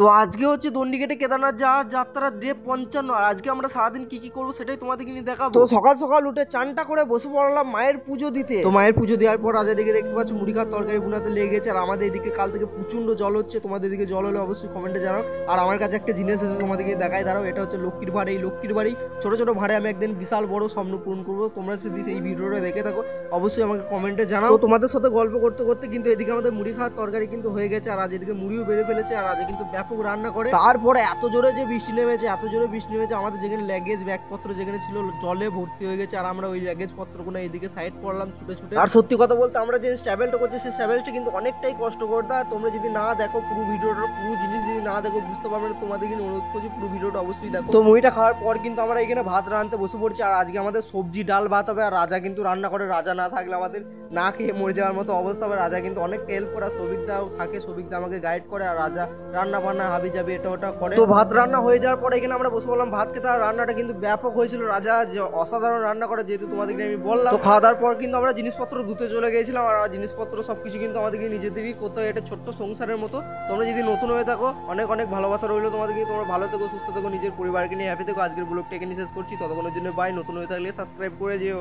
তো আজকে হচ্ছে দণ্ডিঘাটে কেদারনাথ যাওয়ার যাত্রা ডে 55। আর আজকে আমরা সারাদিন কি কি করবো সেটাই তোমাদেরকে নিয়ে দেখাবো। তো সকাল সকাল উঠে চানটা করে বসে পড়লাম মায়ের পুজো দিতে। তো মায়ের পুজো দেওয়ার পর রাজা দিকে দেখতে পাচ্ছ মুড়ি খাওয়ার তরকারি বুনাতে লেগে গেছে। আর আমাদের এদিকে কাল থেকে প্রচন্ড জল হচ্ছে, তোমাদের এদিকে জল হলে অবশ্যই কমেন্টে জানাও। আর আমার কাছে একটা জিনিস আছে তোমাদেরকে দেখাই, দাঁড়াও। এটা হচ্ছে লক্ষ্মীর ভাড়। এই লক্ষ্মীর বাড়ি ছোট ছোট ভাড়ে আমি একদিন বিশাল বড় স্বপ্ন পূরণ করবো। তোমরা যদি এই ভিডিওটা দেখে থাকো অবশ্যই আমাকে কমেন্টে জানাও। তো তোমাদের সাথে গল্প করতে করতে কিন্তু এদিকে আমাদের মুড়ি খাওয়ার তরকারি কিন্তু হয়ে গেছে। আর আজ এদিকে মুড়িও বেড়ে ফেলেছে। আর আজ কিন্তু ব্যাপক রান্না করে। তারপরে এত জোরে যে বৃষ্টি নেমেছে, এত জোরে বৃষ্টি নেমেছে, আমাদের যেখানে ল্যাগেজ ব্যাগপত্র যেখানে ছিল জলে ভর্তি হয়ে গেছে। আর আমরা ওই ল্যাগেজ পত্রগুলো এইদিকে সাইড করলাম ছুটে ছুটে। আর সত্যি কথা বলতে আমরা যে ট্রাভেলটা করছি সেই ট্রাভেলটা কিন্তু অনেকটাই কষ্টকর। তোমরা যদি না দেখো পুরো ভিডিওটা, পুরো জিনিস যদি না দেখো বুঝতে পারবে না। তোমাদের কিন্তু অনুরোধ করছি পুরো ভিডিওটা অবশ্যই দেখো। তো মুড়িটা খাওয়ার পর কিন্তু আমরা এখানে ভাত রাঁধতে বসে পড়ছি। আর আজকে আমাদের সবজি ডাল ভাত হবে। আর রাজা কিন্তু রান্না করে, রাজা না থাকলে আমাদের না খেয়ে মরে যাওয়ার মতো অবস্থা হবে। রাজা কিন্তু অনেক হেল্প করে, সবিকদাও থাকে, সবিকদা আমাকে গাইড করে। আর রাজা রান্না বান্না হাবি যাবে এটা ওটা করে। তো ভাত রান্না হয়ে যাওয়ার পরে এখানে আমরা বসে বললাম ভাত খেতে। আর রান্নাটা কিন্তু ব্যাপক হয়েছিল, রাজা যে অসাধারণ রান্না করে, যেহেতু তোমাদেরকে আমি বললাম। তো খাওয়া দাওয়ার পর কিন্তু আমরা জিনিসপত্র ধুতে চলে গিয়েছিলাম। আর জিনিসপত্র সবকিছু কিন্তু আমাদেরকে নিজেদেরই করতে হয়, এটা ছোট্ট সংসারের মতো। তোমরা যদি নতুন হয়ে থাকো অনেক অনেক ভালোবাসা রইলো তোমাদেরকে। তোমরা ভালো থেকো, সুস্থ থেকো, নিজের পরিবারকে নিয়ে হ্যাপি থেকো। আজকের ব্লগটা এখানে শেষ করছি, ততক্ষণের জন্য বাই। নতুন হয়ে থাকলে সাবস্ক্রাইব করে যেও।